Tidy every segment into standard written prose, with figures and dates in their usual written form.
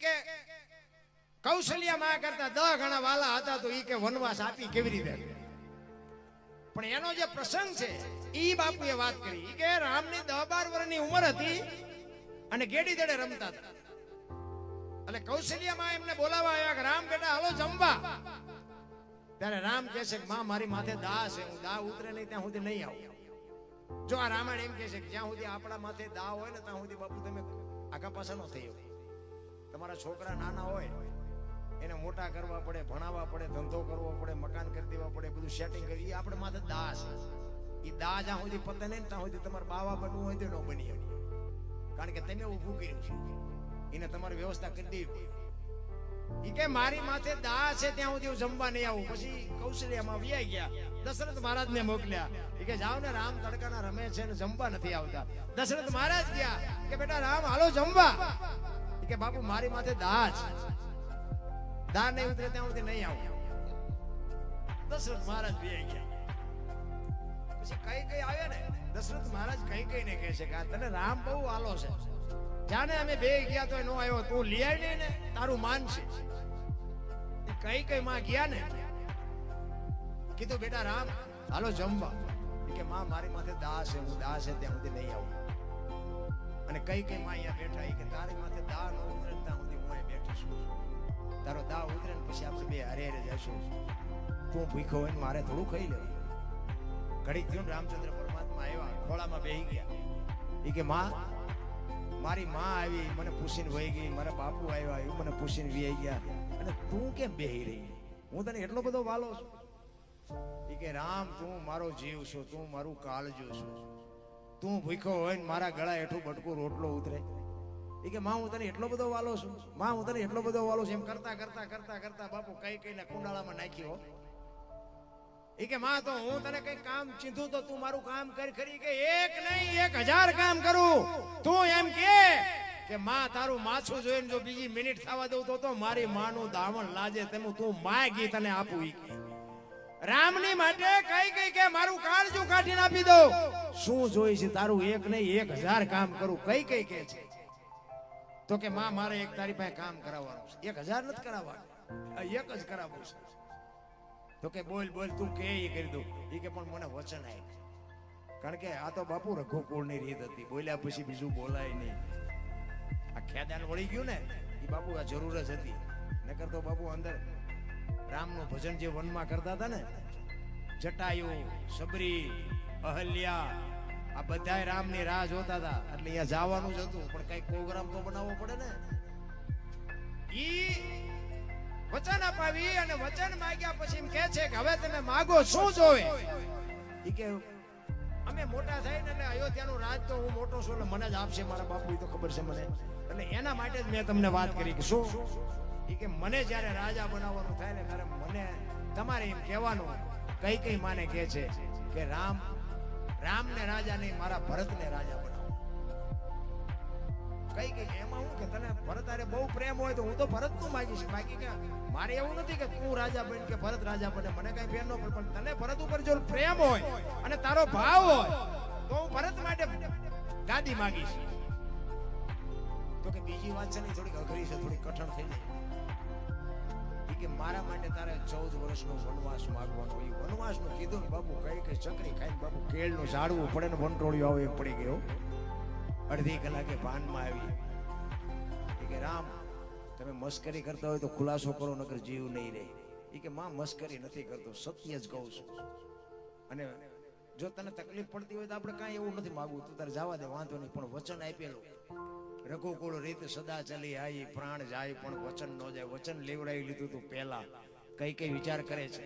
કે કૌશલ્યા માં કરતા 10 ગણા વાલા હતા તો ઈ કે વનવાસ આપી કેવી રીતે? પણ એનો જે પ્રસંગ છે ઈ બાપુએ વાત કરી. ઈ કે રામની 10-12 વર્ષની ઉંમર હતી અને ગેડી દડે રમતા હતા. એટલે કૌશલ્યા માં એમને બોલાવા આવ્યા કે રામ બેટા હાલો જમવા. ત્યારે રામ કહે છે કે માં મારી માથે દા છે, હું દા ઉતરે નહીં ત્યાં સુધી નહીં આવું. જો આ રામાયણ એમ કહે છે કે જ્યાં સુધી આપણા માથે દા હોય ને ત્યાં સુધી બાપુ તમે આગા પાછા ન થઈ શકો. તમારા છોકરા નાના હોય એને મોટા કરવા પડે, ભણાવવા પડે, ધંધો કરવો પડે, મકાન કરી દેવા પડે, બધું સેટિંગ કરી. આપણે માથે દા છે. એ દા જ્યાં સુધી પતે નહીં ત્યાં સુધી તમારે બાવા બનવું હોય તો ન બની શકે. કારણ કે તમે ઊભું કર્યું છે, એને તમારી વ્યવસ્થા કરી દેવી. ઈ કે મારી માથે દા છે ત્યાં સુધી હું જમવા નહીં આવું. પછી કૌશલ્યામાં વ્યાઈ ગયા. દશરથ મહારાજ ને મોકલ્યા. ઈ કે જાઓ ને રામ તડકાના રમે છે ને જમવા નથી આવતા. દશરથ મહારાજ ગયા કે બેટા રામ હાલો જમવા. ઈ કે બાપુ મારી માથે દા છે, દા નહીં ઉતરે ત્યાં સુધી નહીં આવું. દશરથ મહારાજ વ્યાઈ ગયા. પછી કઈ આવ્યા ને દશરથ મહારાજ કઈ ને કહે છે કે તને રામ બહુ આલો છે. જાને અમે બે ગયા તો નો આવ્યો, તું લઈ ને તારું માન છે. કઈ માં ગયા ને કીધું બેટા રામ હાલો જમવા. કે માં મારી માથે દા છે, હું દા છે ત્યાં સુધી નહીં આવું. અને કઈ માં અહીંયા બેઠા. કે તારી માથે દા ન ઉતરે ત્યાં સુધી હું અહીં બેઠી છું. તારો દા ઉતરે ને પછી આપણે બે હારે જઈશું. તું ભૂખો હોય ને મારે થોડું ખાઈ લેવું. ઘડીક થયું રામચંદ્ર પરમાત્મા આવ્યા, ખોળામાં બેહી ગયા. એ કે માં મારી માં આવી મને પૂછીને વહી ગઈ, મારા બાપુ આવ્યા એવું મને પૂછીને વહી ગયા, અને તું કેમ બેહી રહી? હું તને એટલો બધો વાલો છું. એ કે રામ તું મારો જીવ છો, તું મારું કાળજો છો. તું ભૂખો હોય ને મારા ગળા હેઠું બટકું રોટલો ઉતરે. એ કે માં હું તને એટલો બધો વાલો છું, માં હું તને એટલો બધો વાલો છું. એમ કરતા કરતા કરતા કરતા બાપુ કઈ કુંડાળામાં નાખ્યો. એ કે માં તો હું તને કઈ કામ ચીધું તો તું મારું કામ કરી ખરી? કે એક નહીં 1000 કામ કરું. તું એમ કે માં તારું માછું જોઈને જો બીજી મિનિટ થવા દઉં તો મારી માનું દામણ લાજે તેમ તું માગી તને આપું. ઈ રામની માટે કઈ કે મારું કાળજું કાઢીને આપી દો. શું જોઈ છે તારું? એક નહીં 1000 કામ કરું. કઈ કે છે તો કે માં મારે એક તારી પાસે કામ કરાવવાનું છે. 1000 નથી કરાવવાનું, એક જ કરાવવું છે. તો કે બોલ તું કે એ કરી દઉં. એ કે પણ મને વચન આપ. કારણ કે આ તો બાપુ રઘુકુળની રીત હતી, બોલ્યા પછી બીજું બોલાય નહીં. આ ખેદાન વળી ગયું ને એ બાપુ આ જરૂર જ હતી. નકર તો બાપુ અંદર રામનું ભજન જે વનમાં કરતા હતા ને, જટાયુ, સબરી, અહલ્યા, આ બધાય રામની રાહ જોતા હતા. એટલે અહીંયા જવાનું જ હતું, પણ કઈ પ્રોગ્રામ તો બનાવવો પડે ને. ઈ વચન અપાવી અને વચન માંગ્યા પછી એમ કહે છે કે હવે તમે માગો શું જોવે? ઈ કે અમે મોટા થઈને એટલે અયોધ્યાનું રાજ તો હું મોટો છું એટલે મને જ આપશે મારા બાપુ, તો ખબર છે મને. એટલે એના માટે જ મેં તમને વાત કરી કે શું ઈ કે મને જ્યારે રાજા બનાવવાનું થાય ને ત્યારે મને તમારે એમ કહેવાનું. કઈ માને કહે છે કે રામને રાજા નહીં, મારા ભરતને રાજા બનાવો. કઈ એમાં હું કે તને ભરત આરે બહુ પ્રેમ હોય તો હું તો ભરત નું માગીશ. બાકી કે મારે એવું નથી કે તું રાજા બન કે ભરત રાજા બને, મને કઈ ફેર ન પડે. પણ તને ભરત ઉપર જો પ્રેમ હોય અને તારો ભાવ હોય તો હું ભરત માટે ગાદી માગીશ. તો કે બીજી વાત છે ને થોડીક અઘરી છે, થોડી કઠણ થઈ જાય. કે મારા માટે તારે 14 વર્ષનો વનવાસ માંગવાનો. એ વનવાસ નું કીધું ને બાપુ કઈ ચકરી ખાઈને બાપુ કેળ નું ઝાડવું પડે ને વનટોળિયો આવે એમ પડી ગયો. અડધી કલાકે ભાનમાં આવી. કે રામ તમે મસ્કરી કરતા હોય તો ખુલાસો કરો, નકર જીવ નહીં રહે. એ કે માં મસ્કરી નથી કરતો, સત્ય જ કહું છું. અને જો તને તકલીફ પડતી હોય તો આપણે કાંઈ એવું નથી માગવું, તું તારે જવા દે, વાંધો નહીં. પણ વચન આપેલું રઘુકુળ રીત સદા ચલી આવી, પ્રાણ જાય પણ વચન ન જાય. વચન લેવડાવી લીધું તું પહેલા. કઈ વિચાર કરે છે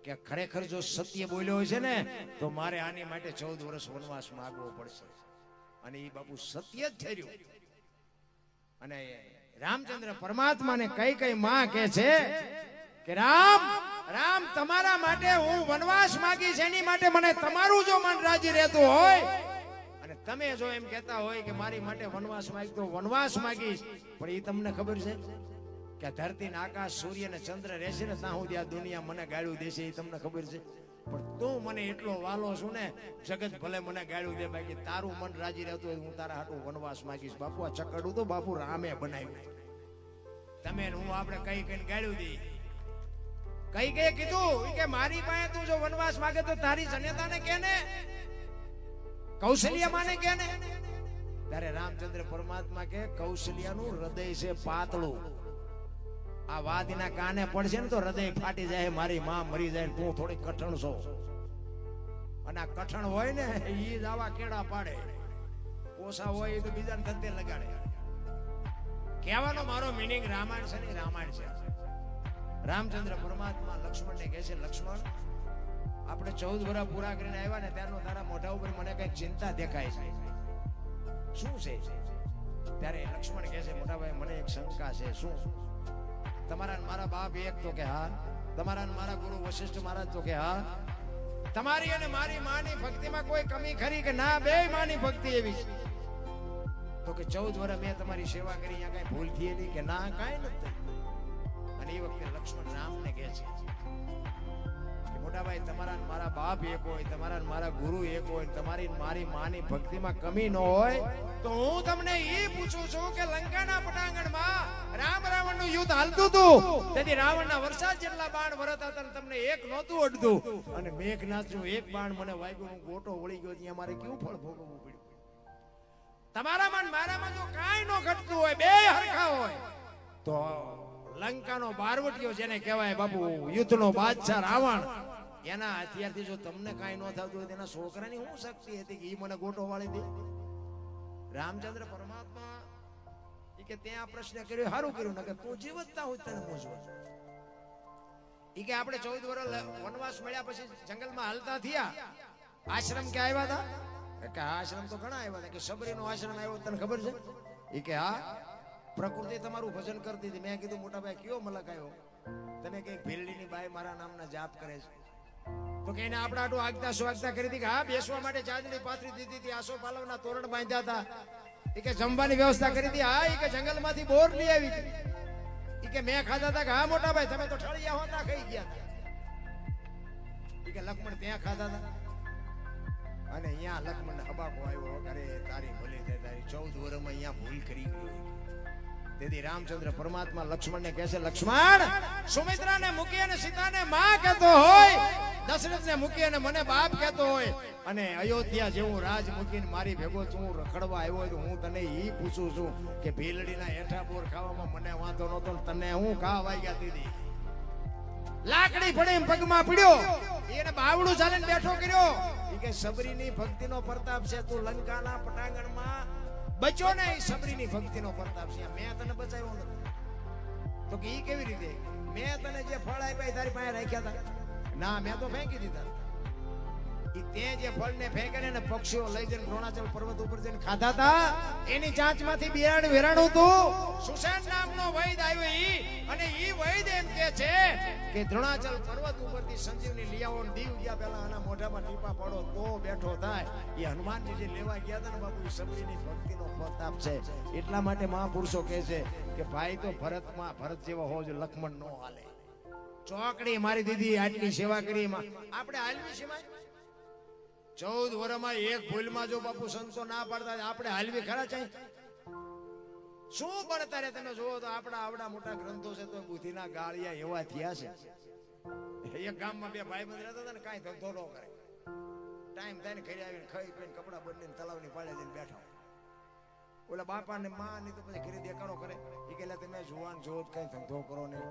કે ખરેખર જો સત્ય બોલ્યો હોય છે ને તો મારે આની માટે 14 વર્ષ વનવાસ માંગવો પડશે. અને એ બાપુ સત્ય જ થયું. અને રામચંદ્ર પરમાત્માને કઈ માં કહે છે કે રામ તમારા માટે હું વનવાસ માંગીશ. એની માટે મને તમારું જો મન રાજી રહેતું હોય અને તમે જો એમ કહેતા હોય કે મારી માટે વનવાસ માંગ તો વનવાસ માંગીશ. પણ એ તમને ખબર છે કે ધરતી ને આકાશ, સૂર્ય ને ચંદ્ર રહેશે ને ત્યાં સુધી આ દુનિયા મને ગાળ્યું દેશે. એ તમને ખબર છે. પણ તું મને એટલો વાલો છું ને, જગત ભલે મને ગાળ્યું દે, બાકી તારું મન રાજી રહેતું હોય હું તારા હાટું વનવાસ માંગીશ. બાપુ આ ચકડું તો બાપુ રામે બનાવ્યું. તમે ને હું આપણે કઈ કઈ ગાળ્યું દી કઈ કીધું કે મારી પાસે તું જો વનવાસ માંગે તો તારી જનેતાને કે ને કૌશલ્યા માને કે ને ત્યારે રામચંદ્ર પરમાત્મા કે કૌશલ્યાનું હૃદય છે પાતળું આ વાદીના કાને પડશે ને તો હૃદય ફાટી જાય મારી માં મરી જાય તું થોડી કઠણ છો અને આ કઠણ હોય ને ઈ જ આવા કેળા પાડે ઓછા હોય એ તો બીજાને ધંધે લગાડે કહેવાનો મારો મીનિંગ રામાયણ છે ને રામાયણ છે રામચંદ્ર પરમાત્મા લક્ષ્મણને કહે છે લક્ષ્મણ આપણે 14 વર્ષ પૂરા કરીને આવ્યા ને ત્યારનો તારા મોઢા ઉપર મને કઈક ચિંતા દેખાય છે શું છે ત્યારે લક્ષ્મણ કહે છે મોટા ભાઈ મને એક શંકા છે શું તમારા મારા બાપ એક તો કે હા તમારા મારા ગુરુ વશિષ્ઠ મહારાજ તો કે હા તમારી અને મારી માની ભક્તિમાં કોઈ કમી ખરી કે ના બે માની ભક્તિ એવી છે તો કે 14 વર્ષ મેં તમારી સેવા કરી અહીંયા કઈ ભૂલ થઈ નહીં કે ના કાંઈ નથી અને એ વખતે લક્ષ્મણ રામને કહે છે કે મોટા ભાઈ તમારા મારા બાપ એક હોય તમારા મારા ગુરુ એક હોય તમારી મારી માની ભક્તિમાં કમી ન હોય તો હું તમને એ પૂછું છું કે લંકાના પટાંગણમાં રામ રાવણનું યુદ્ધ હાલતું હતું તેથી રાવણના વરસાદ જેટલા બાણ વરતા હતા તમને એક નહોતું અડતું અને મેઘનાથનું એક બાણ મને વાગ્યું હું ગોટો વળી ગયો ત્યાં મારે કેવું ફળ ભોગવવું પડ્યું તમારામાં મારામાં જો કાંઈ ન ઘટતું હોય બે હરખા હોય તો લંકાનો બારવટીયો જેને કહેવાય બાપુ યુદ્ધનો બાદશાહ રાવણ એના હથિયારથી જો તમને કાંઈ ન થતું હોય તેના છોકરાની શું શક્તિ હતી કે એ મને ગોટો વાળી દે રામચંદ્ર પરમાત્મા કે ત્યાં પ્રશ્ન કર્યો સારું કર્યું ને કે તું જીવતતા હોય તને પૂછવા ઈ કે આપણે 14 વર્ષ વનવાસ મળ્યા પછી જંગલમાં હાલતા થયા આશ્રમ કે આવ્યા હતા કે આશ્રમ તો ઘણા આવ્યા હતા કે સબરીનો આશ્રમ આવ્યો તને ખબર છે ઈ કે હા પ્રકૃતિ તમારું ભજન કરતી હતી મેં કીધું મોટા ભાઈ કયો મલક આવ્યો તમે કઈક ભીલડીની બાઈ મારા નામના જાપ કરે છે તો કે એને આપણે આટલું આગતા સ્વાગતા કરી હતી કે હા બેસવા માટે ચાંદની પાથરી દીધી હતી આસો પાલવના તોરણ બાંધ્યા હતા ઈ કે જમવાની વ્યવસ્થા કરી હતી હા ઈ કે જંગલમાંથી બોર લઈ આવી હતી ઈ કે મેં ખાધા હતા કે હા મોટા ભાઈ તમે તો ઠળિયા હોતા ખાઈ ગયા ઈ કે લક્ષ્મણ ત્યાં ખાધા હતા અને અહીંયા લક્ષ્મણ હબાકો આવ્યો અરે તારી ભલે તારી 14 વર્ષમાં અહીંયા ભૂલ કરી ગઈ તેથી રામચંદ્ર પરમાત્મા લક્ષ્મણને કહે છે લક્ષ્મણ સુમિત્રાને મૂકી અને સીતાને માં કહેતો હોય દશરથને મૂકી અને મને બાપ કહેતો હોય અને અયોધ્યા જેવું રાજ મૂકીને મારી ભેગો તું રખડવા આવ્યો હોય તો હું તને ઈ પૂછું છું કે ભીલડીના હેઠા બોર ખાવામાં મને વાંધો નતો તને હું ઘા વાગ્યા દીધી લાકડી પડી પગમાં પડ્યો એને બાવડું ચાલીને બેઠો કર્યો ઈ કે સબરીની ભક્તિનો પ્રતાપ છે તું લંકાના પટાંગણમાં બચો ને એ સબરીની ભક્તિનો પ્રતાપ છે મેં તને બચાવ્યો નથી તો કે ઈ કેવી રીતે મેં તને જે ફળ આપ્યા તારી પાસે રાખ્યા હતા ના મેં તો ફેંકી દીધા ઈ તે જે ફળને ફેંકીને ને પક્ષીઓ લઈ જઈને દ્રોણાચલ પર્વત ઉપર જઈને ખાધા હતા એની ચાંચમાંથી બિયારણ વેરાણું હતું સુસેન નામનો વૈદ આવ્યો ઈ અને ઈ વૈદ એમ કે છે કે દ્રોણાચલ પર્વત ઉપરથી સંજીવની લઈ આવો દીવ ગયા પહેલા આના મોઢામાં ટીપા પડો તો બેઠો થાય એ હનુમાનજી જે લેવા ગયા હતા ને બાપુ એ સબરીની ભક્તિનો પ્રતાપ છે એટલા માટે મહાપુરુષો કહે છે કે ભાઈ તો ભરત જેવો હોવો જોઈએ લક્ષ્મણ નો હાલે ચોકડી મારી દીધી આટલી સેવા કરી આપણે હાલવી છે 14 વર્ષમાં એક ભૂલમાં જો બાપુ સંતો ના પાડતા આપણે હાલવી ખરા છે શું પડતા રે તમે જોવો તો આપણા આવડા મોટા ગ્રંથો છે તો બુદ્ધિના ગાળિયા એવા થયા છે એક ગામમાં બે ભાઈ બંધ રહેતા હતા ને કાંઈ ધંધો ન કરે ટાઈમ થાય ને ઘરે આવીને ખાઈ પીને કપડા બદલીને તલાવની પાડે જઈને બેઠા ઓલા બાપા ને માં ની તો પછી ઘરે દેખાડો કરે એ કે તમે જુવાન જોત કઈ ધંધો કરો નહીં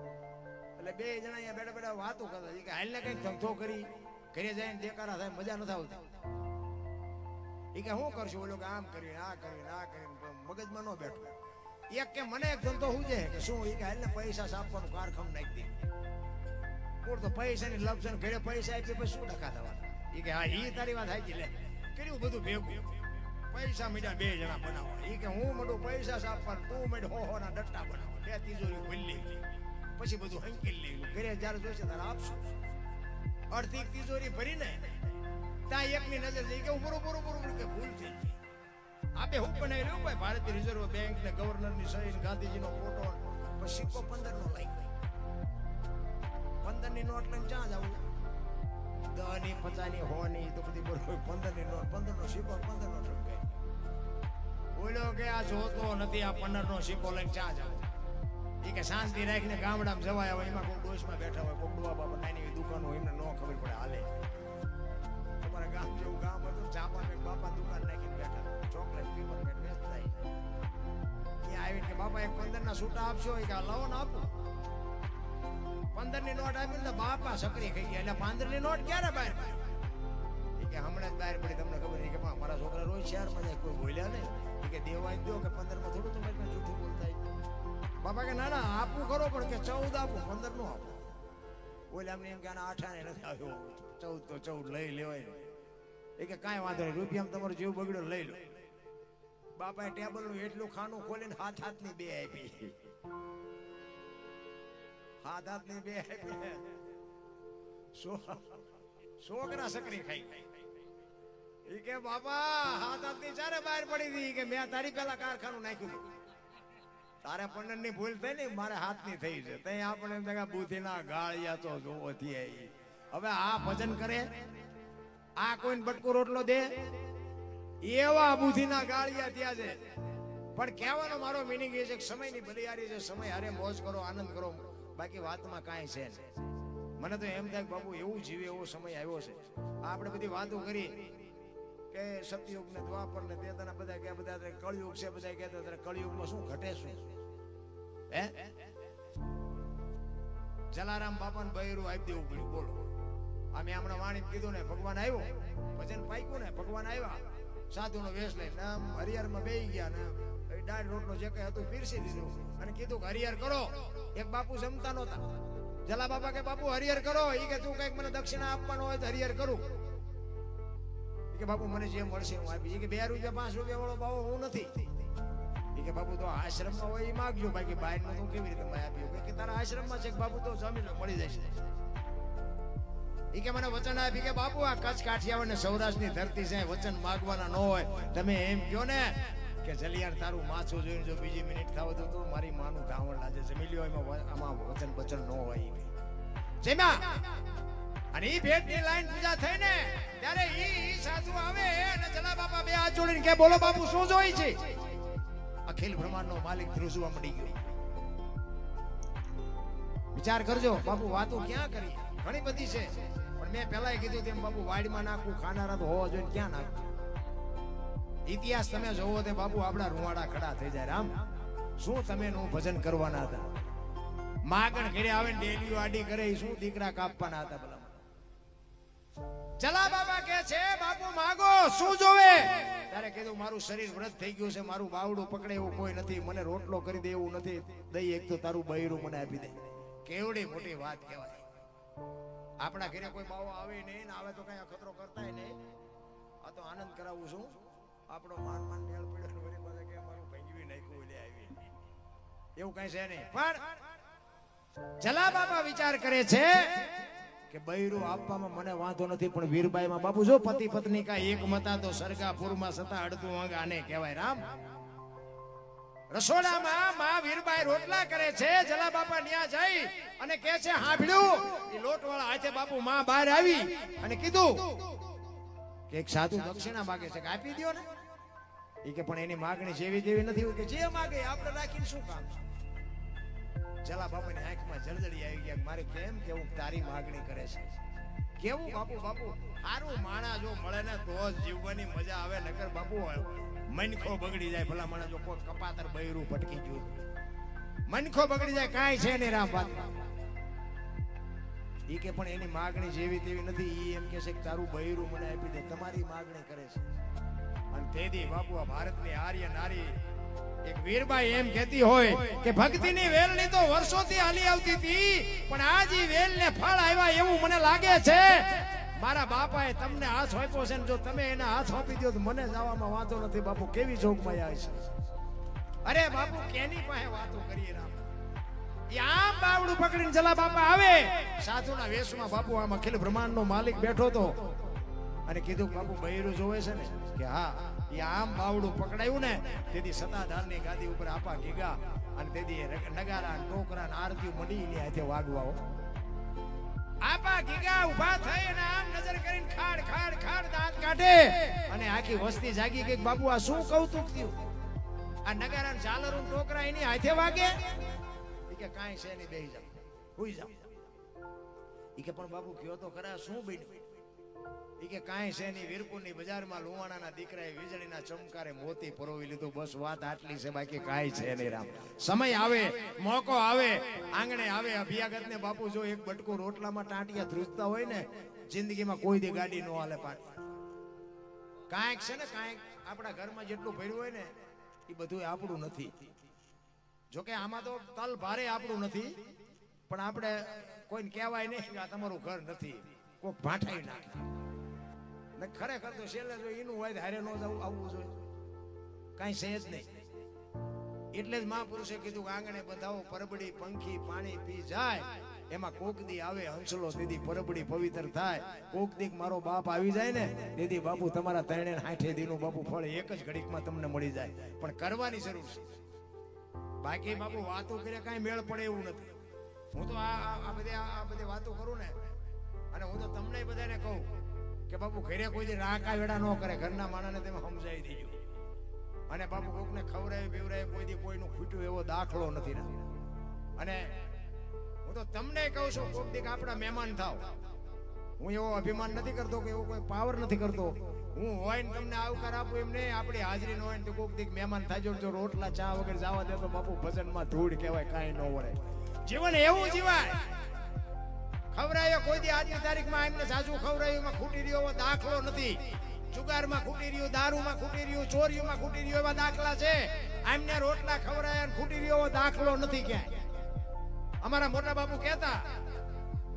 એટલે બે જણા અહીંયા બેઠા બેઠા વાતો કરતા કે હાલ ને કઈ ધંધો કરી ઘરે જઈને દેખાડા થાય મજા નથી આવતી એ કે શું કરશું ઓલો કે આમ કર્યું આ કર્યું આ કર્યું મગજમાં ન બેઠું એક કે મને એક ધંધો શું છે કે શું એ કે હાલ ને પૈસા સાપવાનું કારખાનું નાખી દે કોણ તો પૈસાની લપ છે ઘરે પૈસા આપી પછી શું ડખા થવાના એ કે હા એ તારી વાત હાચી લે કર્યું બધું ભેગું પૈસા મીડા બે જણા બનાવો એ કે હું મોટું પૈસા સાપવાનું તું મેં હો ના ડટ્ટા બનાવો બે તિજોરી ખુલ્લી પછી બધું હંકી લેવું ઘરે જયારે જોઈશે ત્યારે આપશું અડધી તિજોરી ભરીને ત્યાં એકની નજર જઈ કે બરોબર કે ભૂલ થઈ આપે હું બનાવી રહ્યું ભાઈ ભારતીય રિઝર્વ બેંક ને ગવર્નર ની સહી ગાંધીજીનો ફોટો પછી સિક્કો 15 નો લઈ 15 ની નોટ લઈને ક્યાં જવું 10 ની 50 ની 100 ની તો બધી બરોબર 15 ની નોટ 15 નો સિક્કો 15 નો ઠપકે બોલો કે આ જોતો નથી આ 15 નો સિક્કો લઈને ક્યાં જવું એ કે શાંતિ રાખીને ગામડામાં જવાય હોય, એમાં કોઈ ડોશમાં બેઠા હોય, કોઈ ડોવા બાપા નાની એવી દુકાન હોય, એમને ન ખબર પડે હાલે. તમારા ગામ જેવું ગામ હતું, ચાપાને બાપા દુકાન નાખીને બેઠા, ચોકલેટ પીપર પેટ વેચતા. ત્યાં આવીને કે બાપા એક 15 ના છૂટા આપશો, કે લાવો ને આપો. 15 ની નોટ આપી તો બાપા સકરી ખાઈ ગયા. એટલે 15 ની નોટ ક્યારે બહાર પડી? કે હમણાં જ બહાર પડી, તમને ખબર છે કે મારા છોકરા રોજ શહેરમાં જાય, કોઈ બોલ્યા નહીં. કે દેવાય દો કે 15 માં થોડું તમે જૂઠું બોલતા. બાપા કે ના ના આપવું ખરો, પણ કે 14 આપું, 15 નો આપું. બોલે અમને એમ કે આના 8 નથી આવ્યો, 14 તો 14 લઈ લેવાય. એ કે કાંઈ વાંધો નહીં, રૂપિયામાં તમારો જીવ બગડ્યો લઈ લો. બાપાએ ટેબલ નું એટલું ખાનું ખોલીને હાથની બે આપી. હાથની બે આપી. છોકરા સકરી ખાઈ. ઈ કે બાપા હાથની ચારે બહાર પડી હતી, કે મેં તારી પેલા કારખાનું નાખ્યું હતું. તારે 15 ની ભૂલ થઈ ને, મારે હાથની થઈ છે. તઈ આપણે એમ થાય બુદ્ધિના ગાળિયા તો જોવો થી. હવે આ ભજન કરે, આ કોઈને બટકો રોટલો દે, એવા બુદ્ધિના ગાળિયા ત્યાં છે. પણ કહેવાનો મારો મિનિંગ એ છે કે સમયની બલિયારી છે, સમય હારે મોજ કરો, આનંદ કરો, બાકી વાતમાં કાંઈ છે નહીં. મને તો એમ થાય કે બાપુ એવું જીવે એવો સમય આવ્યો છે. આપણે બધી વાતો કરી કે સતયુગ ને દ્વાપર ને તેના બધા કે બધા કળયુગ છે, બધા કહેતા હતા કળયુગમાં શું ઘટે શું? હે જલારામ બાપાને બૈરું આપી દેવું પડ્યું. બોલો, અમે હમણાં વાણી કીધું ને, ભગવાન આવ્યો, ભજન પાક્યું ને, ભગવાન આવ્યા, સાધુનો વેશ લઈને હરિહરમાં બેસી ગયા ને દાળ રોટલો જે કઈ હતું પીરસી દીધું અને કીધું કે હરિહર કરો. એક બાપુ જમતા નહોતા. જલા બાપા કે બાપુ હરિહર કરો. એ કે તું કઈક મને દક્ષિણા આપવાનો હોય તો હરિહર કરું. કે બાપુ મને જે મળશે હું આપી. એ કે 2 રૂપિયા 5 રૂપિયા વાળો ભાવ હું નથી. એ કે બાપુ તો આશ્રમમાં હોય એ માગજો, બાકી બહાર નું તું કેવી રીતે મેં આપ્યું? કે તારા આશ્રમમાં છે બાપુ તો જમીન મળી જશે. એ કે મને વચન આપી કે બાપુ આ કચ્છ કાઠિયાવાડ ને સૌરાષ્ટ્રની ધરતી છે, વચન માગવાના ન હોય. તમે એમ કહો ને કે જલિયાર તારું માછું જોઈને જો બીજી મિનિટ થાવ તો મારી માનું ધાવણ લાગે. જમી લ્યો, આમાં વચન બચન ન હોય. જેમાં અને ઈ ભેટની લાઈન પૂજા થઈ ને ત્યારે ઈ સાધુ આવે અને જલા બાપા બે હાથ જોડીને કે બોલો બાપુ શું જોઈ છે? અખિલ બ્રહ્માંડનો માલિક ધ્રુજવા મળી ગયો. વિચાર કરજો બાપુ, વાતો ક્યાં કરી ઘણી બધી છે, પણ મેં પહેલા કીધું તેમ બાપુ વાડીમાં નાખવું, ખાનારા તો હોવા જોઈએ, ક્યાં નાખવું? ઇતિહાસ તમે જોવો તે બાપુ આપડા રૂવાડા ખડા થઈ જાય. રામ શું તમે નું ભજન કરવાના હતા? માગણ ઘરે આવે ને ડેલીઓ આડી કરે, શું દીકરા કાપવાના હતા? ભલા ચલા બાબા કે છે બાપુ માગો શું જોવે? ત્યારે કીધું મારું શરીર વ્રત થઈ ગયું છે, મારું બાવડું પકડે એવું કોઈ નથી, મને રોટલો કરી દે એવું નથી, દઈ એક તો તારું બૈરું મને આપી દે. કેવડી મોટી વાત કહેવાય. આપણા ઘરે કોઈ બાવો આવે નહીં ને આવે તો કઈ અખતરો કરતા નહીં. આ તો આનંદ કરાવું છું. આપણો માન મેળ પડ્યો વળી પાસે કે મારું ભંગવી નાખ્યું લે આવી એવું કઈ છે નહીં. પણ જલા બાપા વિચાર કરે છે કે બૈરું આપવામાં મને વાંધો નથી, પણ વીરબાઈમાં બાપુ જો પતિ પત્ની કા એક મતા તો સરગાપુરમાં સતા અડધું અંગ આને કહેવાય. રામ રસોડામાં માં વીરબાઈ રોટલા કરે છે. જલા બાપા ન્યા જઈ અને કહે છે હાંભળ્યું? એ લોટવાળા હાથે બાપુ માં બહાર આવી અને કીધું કે એક સાધુ દક્ષિણા માગે છે, કે આપી દો ને. એ કે પણ એની માગણી જેવી જેવી નથી હોય, કે જે માગે આપણે રાખીને શું કામ? જલા બાપાની આંખમાં જળજળી આવી ગયા. મારે કેમ કેવું તારી માગણી કરે છે? કેવું બાપુ? બાપુ સારું માણા જો મળે ને તો જ જીવવાની મજા આવે, નકર બાપુ મનખો બગડી જાય. ભલા માણસ જો કોઈ કપાતર બૈરું ભટકી ગયું, મનખો બગડી જાય, કાંઈ છે નહીં. રામ વાત ઈ કે પણ એની માગણી જેવી તેવી નથી. ઈ એમ કે છે કે તારું બૈરું મને આપી દે, તમારી માગણી કરે છે. અને તેથી બાપુ આ ભારતની આર્ય નારી એક વીરબાઈ એમ કહેતી હોય કે ભક્તિની વેલની તો વર્ષોથી હાલી આવતી હતી, પણ આજ ઈ વેલને ફળ આવ્યા એવું મને લાગે છે. મારા બાપાએ તમને હાથ આપ્યો છે ને જો તમે એને હાથ આપી દો તો મને જવામાં વાંધો નથી. બાપુ કેવી જોગમાઈ આવી છે. અરે બાપુ કેની પાસે વાતો કરીએ? રામ આમ બાવડું પકડીને જલા બાપા આવે સાધુના વેશમાં. બાપુ આમ અખિલ બ્રહ્માંડનો માલિક બેઠો તો અને કીધું બાપુ બૈરું જોવે છે ને? કે હા. એ આમ બાવડું પકડાયું ને તેથી સતાધારની ગાદી ઉપર આપા ગીગા અને તેથી નગારા ટોકરા આરતી મંડી હાથે વાગવાઓ. આપા ગીગા ઉભા થઈ અને આમ નજર કરીને ખાડ ખાડ ખાડ દાંત કાઢે અને આખી વસ્તી જાગી ગઈ. બાપુ આ શું કૌતુક થયું? આ નગારા ઝાલરું ટોકરા એની હાથે વાગે? ઈ કે કાંઈ છે નહીં, બેહી જાવ, હુઈ જાવ. ઈ કે પણ બાપુ કયો તો ખરા, શું બન્યું? ઈ કે કાંઈ છે નહીં, વીરપુરની બજારમાં લુવાણાના દીકરાએ વીજળીના ચમકારે મોતી પરોવી લીધું, બસ વાત આટલી છે, બાકી કાંઈ છે નહીં. રામ, સમય આવે, મોકો આવે, આંગણે આવે અભિયાગતને બાપુ જો એક બટકું રોટલામાં ટાંટિયા ધ્રુજતા હોય ને, જિંદગીમાં કોઈ દી ગાડી ન હાલે પાછી. કાંઈક છે ને, કાંઈક આપણા ઘરમાં જેટલું ભર્યું હોય ને એ બધું આપણું નથી. જોકે આમાં તો તલ ભારે આપણું નથી, પણ આપણે કોઈને કહેવાય નહીં કે આ તમારું ઘર નથી, કોઈક ભાંઠાઈ નાખે ને. ખરેખર તો છેલ્લે જો એનું હોય હારે ન આવવું જોઈએ, કાંઈ છે જ નહીં. એટલે જ મહાપુરુષે કીધું કે આંગણે બંધાવો પરબડી, પંખી પાણી પી જાય, એમાં કોક દી આવે હંસલો, દીદી પરબડી પવિત્ર થાય. કોક દીક મારો બાપ આવી જાય ને, દીદી બાપુ તમારા 360 દીનું બાપુ ફળ એક જ ઘડીકમાં તમને મળી જાય. પણ કરવાની જરૂર છે, બાકી બાપુ વાતો કરે કાંઈ મેળ પડે એવું નથી. હું તો આ બધી વાતો કરું ને, અને હું તો તમને બધાને કહું કે બાપુ ઘરે કોઈ દી રાકા વેડા ન કરે, ઘરના માણસને તમે સમજાવી દેજો. અને બાપુ કોકને ખવડાવી પીવડાવી કોઈ દી કોઈનું ખૂટ્યું એવો દાખલો નથી. અને હું તો તમને કહું છું, કોક દીક આપણા મહેમાન થાવ. હું એવો અભિમાન નથી કરતો કે એવો કોઈ પાવર નથી કરતો. હું હોય ને તમને આવકાર આપું એમ નહીં, આપણી હાજરી ન હોય ને તો કોક દીક મહેમાન થાજો. જો રોટલા ચા વગર જવા દે તો બાપુ ભજનમાં ધૂળ કહેવાય, કાંઈ ન વળે. જીવન એવું જીવાય, ખવરાયો કોઈ દી આજની તારીખમાં એમને સાચું ખવરાયું એમાં ખૂટી રહ્યો એવો દાખલો નથી. જુગારમાં ખૂટી રહ્યું, દારૂમાં ખૂટી રહ્યું, ચોરીમાં ખૂટી રહ્યું એવા દાખલા છે. એમને રોટલા ખવરાયા ખૂટી રહ્યો એવો દાખલો નથી ક્યાંય. અમારા મોટા બાપુ કહેતા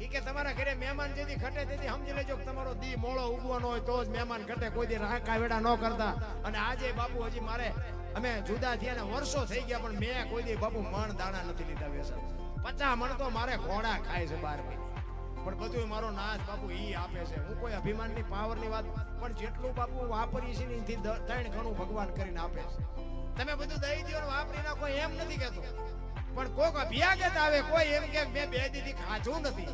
ઈ કે તમારા ઘરે મહેમાન જેથી ખટે તેથી સમજી લેજો કે તમારો દી મોળો ઉગવાનો હોય તો જ મહેમાન ખટે, કોઈ દી રાકા વેડા ન કરતા. અને આજે બાપુ હજી મારે અમે જુદા થયા ને વર્ષો થઈ ગયા, પણ મેં કોઈ દી બાપુ મણ દાણા નથી લીધા વેસણ. 50 મણ તો મારે ઘોડા ખાય છે 12 મહિને, પણ બધું મારો નાશ બાપુ ઈ આપે છે. હું કોઈ અભિમાનની પાવરની વાત, પણ જેટલું બાપુ વાપરી છે એથી 3 ગણું ભગવાન કરીને આપે છે. તમે બધું દઈ દો વાપરી નાખો એમ નથી કહેતો, પણ કોક અભિયાગત આવે, કોઈ એમ કે મેં 2 દીથી ખાધું નથી,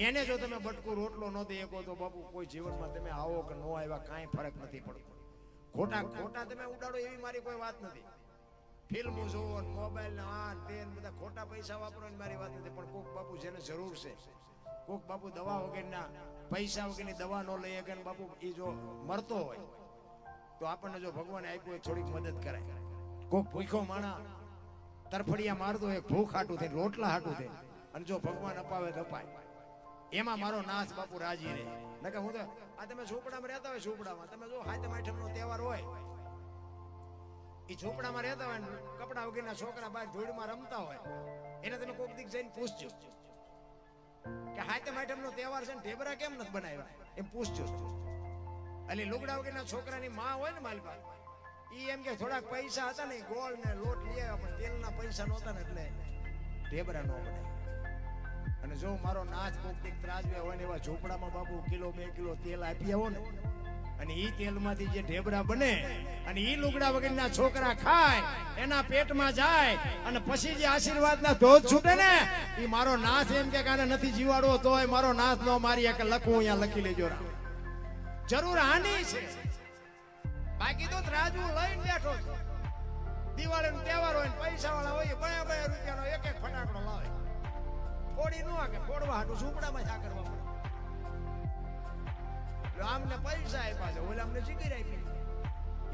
એને જો તમે બટકું રોટલો ન દઈ શકો તો બાપુ કોઈ જીવનમાં તમે આવો કે ન આવ્યા કાંઈ ફરક નથી પડતો. ખોટા તમે ઉડાડો એવી મારી કોઈ વાત નથી. ફિલ્મો જોવો, મોબાઈલ ને આ તે બધા ખોટા પૈસા વાપરવાની મારી વાત નથી. પણ કોક બાપુ જેને જરૂર છે, કોક બાપુ દવા વગરના, પૈસા વગરની દવા ન લઈ શકે બાપુ, એ જો મરતો હોય તો આપણને જો ભગવાને આપ્યું હોય થોડીક મદદ કરાય. કોક ભૂખો માણા તરફડિયા મારતો હોય ભૂખ હાટું થઈ, રોટલા હાટું થઈ, અને જો ભગવાન અપાવે તો અપાય. એમાં મારો નાશ બાપુ રાજી રહે. નકર હું તો આ તમે ઝૂંપડામાં રહેતા હોય, ઝૂંપડામાં તમે જો હાથમ આઠમનો તહેવાર હોય, એ ઝૂંપડામાં રહેતા હોય, કપડા વગરના છોકરા બહાર ધૂળમાં રમતા હોય, એને તમે કોક દીક જઈને પૂછજો કે હાથમ આઠમનો તહેવાર છે ને ઢેબરા કેમ નથી બનાવ્યા, એમ પૂછજો. એટલે લુગડા વગરના છોકરાની માં હોય ને માલપા, ઈ એમ કે થોડાક પૈસા હતા ને ગોળ ને લોટ લઈ આવ્યા, પણ તેલના પૈસા નહોતા ને એટલે ઢેબરા ન બનાવ્યા. અને જો મારો નાચ કોક દીક ત્રાજવે હોય ને એવા ઝૂંપડામાં બાપુ 1 કિલો 2 કિલો તેલ આપી આવો ને, અને ઈ તેલમાંથી જે ઢેબરા બને અને ઈ લુગડા વગરના છોકરા ખાય, એના પેટમાં જાય, અને પછી જે આશીર્વાદના ધોધ છૂટે ને, ઈ મારો નાથ એમ કે કાને નથી જીવાડવો તોય મારો નાથ નો મારી કે લખું અહીંયા લખી લેજો. જરૂર આની છે, બાકી તો ત્રાજુ લઈને બેઠો છે. દિવાળીનો તહેવાર હોય ને પૈસા વાળા હોય, 2 રૂપિયાનો એક ફટાકડો લાવે, ફોડી ન કે ફોડવા હાટું ઝૂંપડામાં જ આ કરવા પડે. આમને પૈસા આપ્યા છે, ઓલા અમને ચીકરી આપી,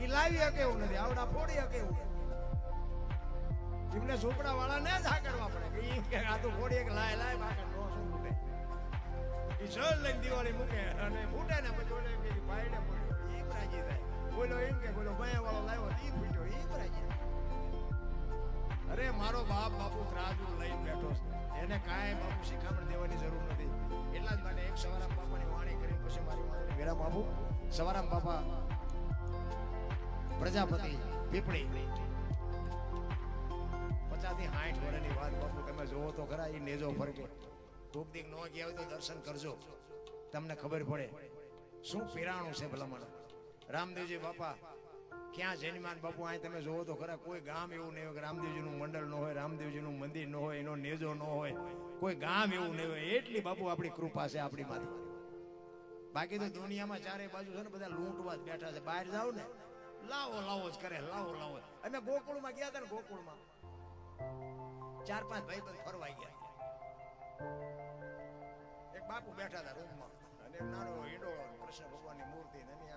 એ લાવી શકે એવું નથી, આવડા ફોડી શકે એવું. એમને ઝૂંપડા વાળાને જ આ કરવા પડે કે આ તો ફોડી એક લાય બાકી નો શું ફૂટે. એ જળ લઈને દિવાળી મૂકે અને ફૂટે ને પછી ઓલે ભાઈને ફૂટ્યો એ રાજી થાય, બોલો એમ કે બોલો ભયા વાળો લાવ્યો એ ફૂટ્યો એ રાજી. અરે મારો બાપુ ત્રાજુ લઈને બેઠો છે, એને કાંઈ બાપુ શિખામણ દેવાની જરૂર નથી. એટલા જ માટે એક સવારામ બાપાની વાણી કરી પછી મારી વાણી વિરામ આપું. સવારામ બાપા પ્રજાપતિ પીપળી 50 થી 60 વર્ષની વાત બાપુ તમે જોવો તો ખરા. એ નેજો ફરકે કોક દીક ન ગયા હોય તો દર્શન કરજો, તમને ખબર પડે શું પીરાણું છે ભલામણ. રામદેવજી બાપા ક્યાં જન્માન બાપુ અહીં તમે જોવો તો ખરા. કોઈ ગામ એવું નહીં હોય કે રામદેવજીનું મંડળ ન હોય, રામદેવજીનું મંદિર ન હોય, એનો નેજો ન હોય, કોઈ ગામ એવું નહીં હોય. એટલી બાપુ આપણી કૃપા છે આપણી માંથી. બાકી તો દુનિયામાં ચારે બાજુ છે ને બધા લૂંટવા જ બેઠા છે. બહાર જાવ ને લાવો જ કરે, લાવો. અમે ગોકુળમાં ગયા હતા ને, ગોકુળમાં ચાર પાંચ ભાઈ બંધ ફરવા ગયા. એક બાપુ બેઠા હતા રૂમમાં અને એક નાનો હીડો કૃષ્ણ ભગવાનની મૂર્તિ ને એની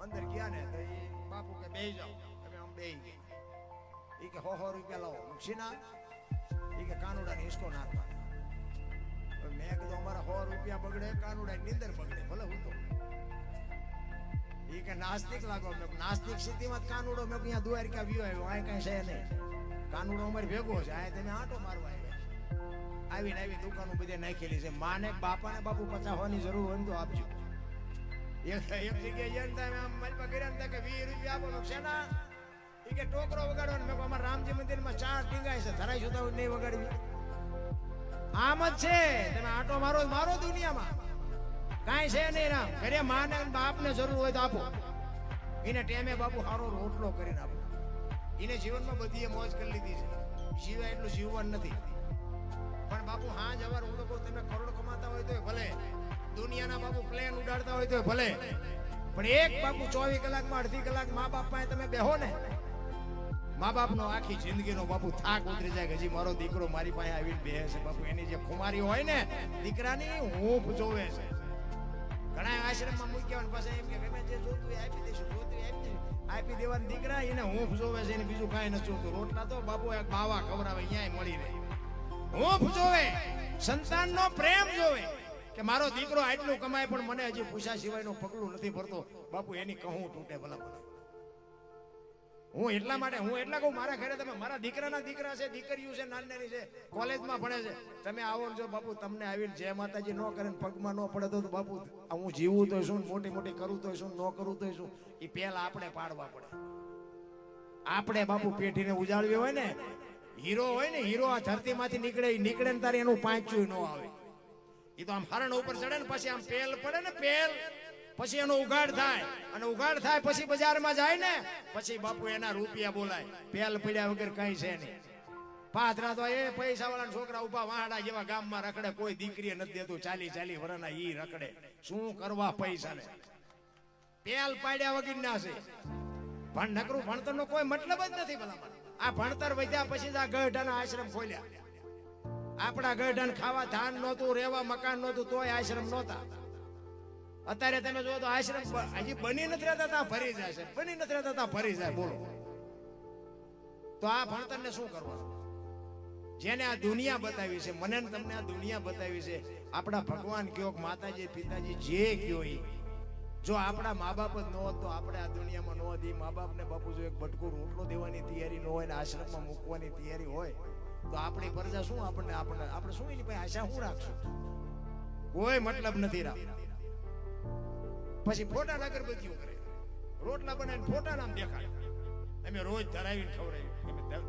અંદર ગયા ને તો એ બાપુ કે બેહી જાઓ. અમે આમ બેહી ગયા. એ કે 100 રૂપિયા લાવો મુક્ષીના. એ કે કાનુડાને હિસકો નાખવા. મેં કીધું અમારા 100 રૂપિયા બગડે, કાનુડા નીંદર બગડે, ભલે હું તો. એ કે નાસ્તિક લાગો. મેં નાસ્તિક સ્થિતિમાં કાનુડો મેં અહીંયા દ્વારકા વ્યુ આવ્યો, આ કઈ છે નહીં. કાનુડો અમારે ભેગો છે, આ તમે આંટો મારવા આવ્યા. આવીને આવી દુકાનો બધે નાખેલી છે. માને બાપાને બાપુ પચાવવાની જરૂર હોય ને તો આપજો. એક જગ્યાએ જઈને તમે આમ મલપા કર્યા ને કે 20 રૂપિયા આપો. શેના? એ કે ટોકરો વગાડવાનો. મેં અમારા રામજી મંદિરમાં 4 ટીંગાય છે, ધરાઈ સુધા નહીં વગાડવી. આમ જ છે, તમે આંટો મારો મારો દુનિયામાં કાંઈ છે નહીં. રામ ઘરે માને બાપને જરૂર હોય તો આપો. એને ટેમે બાપુ સારો રોટલો કરીને આપો. એને જીવનમાં બધી મોજ કરી લીધી છે, જીવાય એટલું જીવવાનું નથી. પણ બાપુ હા જવાર હું તો કહું, તમે કરોડ કમાતા હોય તો ભલે, દુનિયાના બાપુ પ્લેન ઉડાડતા હોય તો ભલે, પણ એક બાપુ 24 કલાકમાં અડધી કલાક મા બાપ પાસે તમે બેહો ને, મા બાપનો આખી જિંદગીનો બાપુ થાક ઉતરી જાય કે હજી મારો દીકરો મારી પાસે આવીને બેહે છે. બાપુ એની જે ખુમારી હોય ને દીકરાની હૂંફ જોવે છે. ઘણા આશ્રમમાં મૂક્યા હોય પછી એમ કે ગમે જે જોતું એ આપી દઈશું, જોતું આપી દેવાની. દીકરા એને હૂંફ જોવે છે, એને બીજું કાંઈ નથી જોતું. રોટલા તો બાપુ એક બાવા ખવડાવે, અહીંયા મળી રહે. હૂંફ જોવે, સંતાનનો પ્રેમ જોવે કે મારો દીકરો આટલું કમાય પણ મને હજી પૂછા સિવાયનું પગલું નથી ભરતો. બાપુ એની કહું તૂટે ભલા ભલા. હું એટલા માટે હું એટલા કહું, મારા ઘરે તમે મારા દીકરાના દીકરા છે, દીકરીઓ છે, નાની નાની છે, કોલેજમાં ભણે છે, તમે આવો જો બાપુ તમને આવીને જય માતાજી ન કરે ને પગમાં ન પડે તો બાપુ હું જીવું તો શું, મોટી મોટી કરું તો શું, ન કરું તો શું, એ પહેલા આપણે પાડવા પડે. આપણે બાપુ પેઢીને ઉજાળવી હોય ને, હીરો હોય ને, હીરો આ ધરતીમાંથી નીકળે ને તારે એનું પાંચ્યું ન આવે. એ તો આમ હરણ ઉપર ચડે ને પછી આમ પેલ પડે ને, પેલ પછી એનો ઉઘાડ થાય, અને ઉઘાડ થાય પછી બજારમાં જાય ને પછી બાપુ એના રૂપિયા બોલાય. પેલ પડ્યા વગર કઈ છે નહીં. પાથરા તો એ પૈસા વાળા છોકરા ઉભા વાહડા જેવા ગામમાં રખડે, કોઈ દીકરી નથી દેતું. 40 વર્ષના ઈ રખડે. શું કરવા પૈસા ને? પેલ પાડ્યા વગર ના છે. પણ નકરું ભણતર નો કોઈ મતલબ જ નથી. ભલા આ ભણતર વધ્યા પછી આ ગઢાના આશ્રમ ખોલ્યા. આપણા ગઢાને ખાવા ધાન નહોતું, રહેવા મકાન નહોતું, તોય આશ્રમ નહોતા. અત્યારે તમે જો તો આશ્રમ હજી બની નથી રહેતા ત્યાં ભરી જાય છે, બની નથી રહેતા ત્યાં ભરી જાય. બોલો તો આ ભણતરને શું કરવાનું? જેને આ દુનિયા બતાવી છે, મને તમને આ દુનિયા બતાવી છે, આપણા ભગવાન કયો, માતાજી પિતાજી જે કયો, જો આપણા મા બાપ જ ન હોત તો આપણે આ દુનિયામાં ન હતી. મા બાપને બાપુ જો એક બટકું રોટલો દેવાની તૈયારી ન હોય ને આશ્રમમાં મૂકવાની તૈયારી હોય તો આપણી પ્રજા શું, આપણે શું એની પાસે આશા શું રાખશું? કોઈ મતલબ નથી. પછી ફોટા અગરબત્તીઓ કરે, રોટલા બનાવીને ફોટા નામ દેખાય. અમે રોજ ધરાવીને ખવડાવી,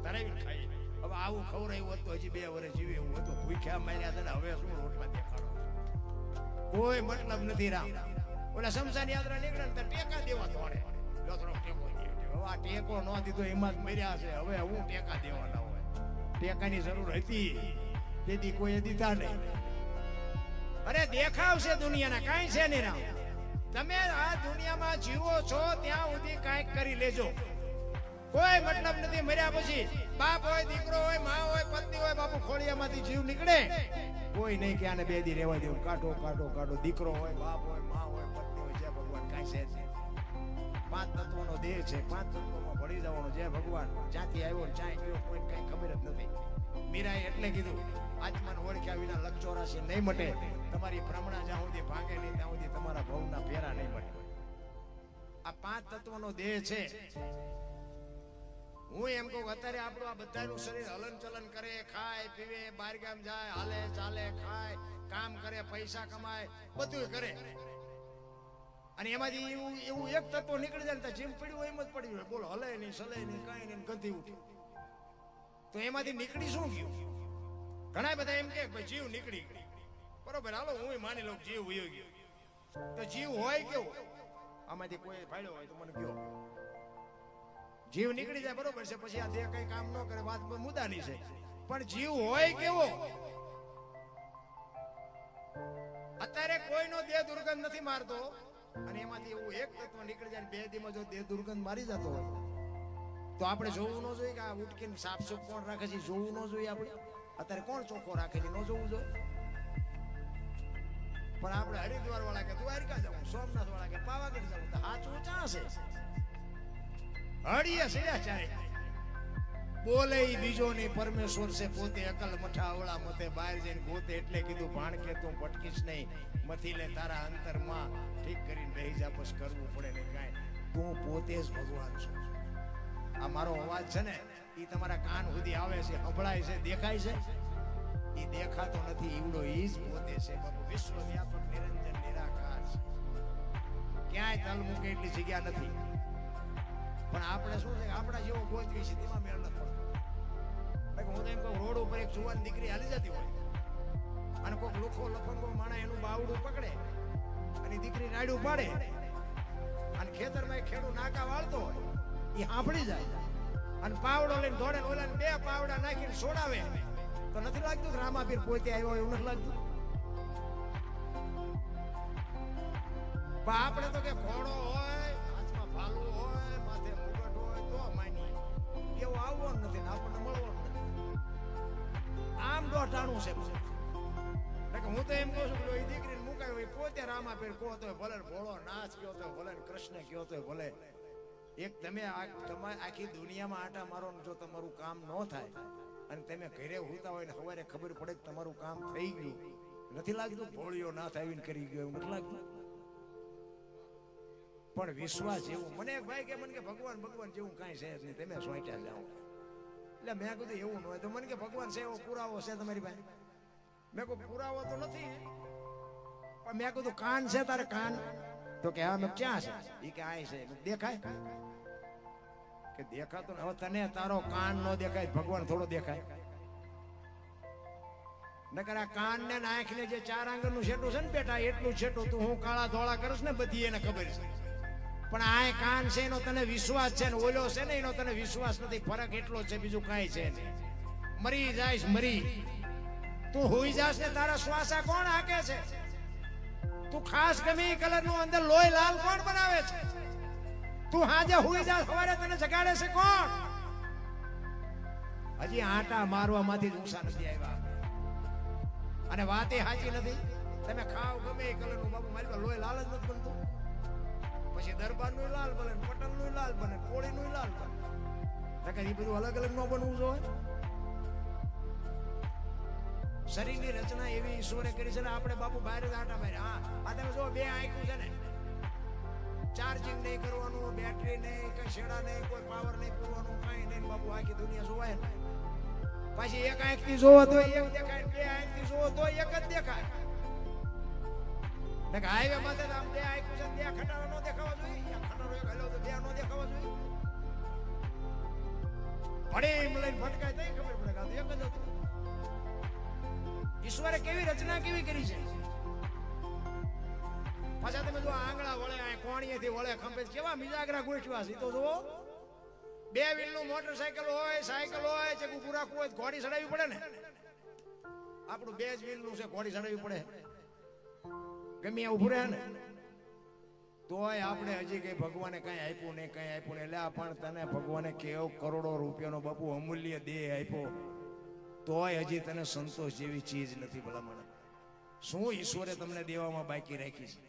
ધરાવીને ખાઈએ. હવે આવું ખવડાવ્યું હોત તો હજી 2 વર્ષ જીવે એવું હતું. ભૂખ્યા માર્યા હતા ને હવે શું રોટલા દેખાડો? કોઈ મતલબ નથી. રામ ઓલા શમશાન યાત્રા નીકળે ને ટેકા દેવા દોડે. લોથરો ટેકો દે. હવે આ ટેકો ન દીધો એમાં જ મર્યા છે. હવે હું ટેકા દેવાના હોય? ટેકાની જરૂર હતી તેથી કોઈ દીધા નહીં. અરે દેખાવ છે દુનિયાના, કાંઈ છે નહીં. રામ તમે આ દુનિયામાં જીવો છો ત્યાં સુધી કાંઈક કરી લેજો. કોઈ મતલબ નથી. મર્યા પછી બાપ હોય, દીકરો હોય, માં હોય, પત્ની હોય, બાપુ ખોળિયામાંથી જીવ નીકળે કોઈ નહીં કે આને 2 દી રહેવા દેવું. કાઢો કાઢો કાઢો. દીકરો હોય, બાપ હોય, માં હોય, પત્ની હોય, જય ભગવાન કાંઈ છે. 5 તત્વોનો દેહ છે, 5 તત્વોમાં ભળી જવાનો. જય ભગવાન જ્યાંથી આવ્યો ચાય ગયો કોઈને કઈ ખબર જ નથી. મીરાએ એટલે કીધું, આત્માને ઓળખ્યા વિના લખ 84 નહીં મટે. તમારી ભ્રમણા જ્યાં સુધી ભાંગે નહીં ત્યાં સુધી તમારા ભવના ફેરા નહીં મટે. આ 5 તત્વોનો દેહ છે. હું એમ કહું અત્યારે આપણું આ બધાનું શરીર હલન ચલન કરે, ખાય પીવે, બહાર ગામ જાય, હાલે ચાલે, ખાય, કામ કરે, પૈસા કમાય, બધું કરે. અને એમાંથી એવું એક તત્વ નીકળી જાય ને જેમ પડ્યું એમ જ પડ્યું હોય. બોલો હલે નહીં, સલે નહીં, કાંઈ નહીં, ગંધી ઉઠી. તો એમાંથી નીકળી શું ગયું? ઘણા બધા એમ કે જીવ નીકળી ગયો. બરોબર, હાલો હું માની લઉં જીવ વયો ગયો. તો જીવ હોય કેવો? આમાંથી કોઈ ફાયદો હોય તો મને કયો. જીવ નીકળી જાય બરોબર છે, પછી આ દેહ કઈ કામ ન કરે, વાત મુદ્દાની છે. પણ જીવ હોય કેવો? અત્યારે કોઈનો દેહ દુર્ગંધ નથી મારતો, અને એમાંથી એવું એક તત્વ નીકળી જાય 2 દીમાં જો દેહ દુર્ગંધ મારી જતો હોય તો આપણે જોવું ન જોઈએ કે આ ઉટકીને સાફ સુફ કોણ રાખે છે, જોવું ન જોઈએ. આપણે અત્યારે કોણ ચોખ્ખો રાખે છે, ન જોવું જોઈએ. પણ આપણે હરિદ્વાર વાળા કે દ્વારકા જવું, સોમનાથ વાળા કે પાવાગઢ જવું, તો હાચું ક્યાં છે? હળીએ સીધા ચારે બોલે ઈ બીજો નહીં, પરમેશ્વર છે પોતે, અકલ મઠા અવળા મતે, બહાર જઈને ગોતે. એટલે કીધું ભાણ કે તું ભટકીશ નહીં, મથી લે તારા અંતરમાં, ઠીક કરીને બેહી જા, બસ કરવું પડે ને કાંઈ. તું પોતે જ ભગવાન છો. આ મારો અવાજ છે ને એ તમારા કાન સુધી આવે છે, સંભળાય છે, દેખાય છે? એ દેખાતો નથી, ઈવડો ઈ જ પોતે છે બાપુ. વિશ્વવ્યાપક નિરંજન નિરાકાર છે, ક્યાંય તલ મૂકે એટલી જગ્યા નથી. પણ આપણે શું છે, આપણા જેવો ગોતવી છે તેમાં મેળ નથી પડતો. હું તો એમ કહું, રોડ ઉપર એક જુવાન દીકરી હાલી જતી હોય અને કોઈક લુખો લફંગો માણા એનું બાવડું પકડે અને દીકરી રાડ્યું પાડે અને ખેતરમાં ખેડૂત નાકા વાળતો હોય, એ સાંભળી જાય અને પાવડો લઈને દોડે, ઓલા બે પાવડા નાખીને છોડાવે, તો નથી લાગતું કે રામાપીર પોતે આવ્યો એવું નથી લાગતું? આપણે તો કે ઘોડો હોય, હાથમાં ભાલું હોય, માથે મુગટ હોય તો માની, એવું આવવાનું નથી ને આપણને મળવાનું નથી. આમ દોટાણું છે. હું તો એમ કહું છું કે એ દીકરીને મુકાયો એ પોતે રામાપીર કહો તો ભલે, ભોળો નાચ કયો તો ભલે, કૃષ્ણ કયો તો ભલે. એક તમે આખી દુનિયામાં આટા મારો, જો તમારું કામ ન થાય અને તમે ઘરે હોતા હોય ને સવારે ખબર પડે કે તમારું કામ થઈ ગયું, નથી લાગતું ભોળિયો નાથ આવીને કરી ગયો, એવું નથી લાગતું? પણ વિશ્વાસ જેવું, મને એક ભાઈ કે મને કે ભગવાન ભગવાન જેવું કાંઈ છે જ નહીં, તમે સોંટ્યા જાઓ. એટલે મેં કીધું એવું ન હોય તો મને કે ભગવાન છે એવો પુરાવો છે તમારી પાસે? મેં કહું પુરાવો તો નથી, પણ મેં કીધું કાન છે તારે કાન? તો કે હા. મેં ક્યાં છે? એ કે આ છે. દેખાય કે દેખાતો ને? હવે તને તારો કાન નો દેખાય, ભગવાન થોડો દેખાય? નકર આ કાન ને આંખ ને જે ચાર આંગળનું છેટું છે ને બેટા, એટલું છેટું તું હું કાળા ધોળા કરસ ને બધી એને ખબર છે. પણ આ કાન છે એનો તને વિશ્વાસ છે ને ઓલો છે ને એનો તને વિશ્વાસ નથી. ફરક એટલો છે, બીજું કાંઈ છે નહીં. મરી જાયશ મરી, તું હોઈ જાશ ને તારા શ્વાસા કોણ હાકે છે? તું ખાસ ગમે કલર નું અંદર લોહી લાલ કોણ બનાવે છે? તું હાજે હોઈ જા, સવારે તને જગાડે છે કોણ? હજી આટા મારવામાંથી જ ઊંચા નથી આવ્યા. અને વાત એ સાચી નથી. તમે ખાવ ગમે એ કલર નું, બાબુ મારી પાસે લોહી લાલ જ નથી બનતું. પછી દરબાર નું લાલ બને, પટલ નું લાલ બને, કોળી નું લાલ બને. એ બધું અલગ અલગ ન બનવું જોઈએ. શરીરની રચના એવી ઈશ્વરે કરી છે ને, આપણે બાપુ બહાર જ આટા માર્યા. હા, આ તમે જો બે આંખું છે ને, ચાર્જિંગ નહીં કરવાનું, બેટરી નહીં, કઈ છેડા નહીં, કોઈ પાવર નહીં પૂરવાનું, કઈ નહીં બાપુ. આખી દુનિયા જોવાય ને. પછી એક આંખ થી જોવો તો એક દેખાય, બે આંખ થી જોવો તો એક જ દેખાય. હાઈવે માં આમ બે આંખ છે, બે ખટારો નો દેખાવા જોઈએ, ખટારો એક હલો તો બે નો દેખાવા જોઈએ. ભડે લઈને ફટકાય તો ખબર પડે કે એક જ હતું. ઈશ્વરે કેવી રચના કેવી કરી છે. પાછા તમે જો આંગળા વળે, કોણીએથી વળે, ખંભે કેવા મિજાગરા ગોઠવા છે તો જુઓ. બે વ્હીલ નું મોટરસાયકલ હોય, સાયકલ હોય, જે કુકુ રાખવું હોય ઘોડી ચડાવવી પડે ને. આપણું બે જ વ્હીલ નું છે, ઘોડી ચડાવવી પડે. ગમે ઉભું રહે ને તોય આપણે હજી કઈ ભગવાને કઈ આપ્યું નહીં, કઈ આપ્યું નહીં. એટલે પણ તને ભગવાને કેવો કરોડો રૂપિયાનો બાપુ અમૂલ્ય દેહ આપ્યો, તોય હજી તને સંતોષ જેવી ચીજ નથી. ભલામણ શું ઈશ્વરે તમને દેવામાં બાકી રાખી છે?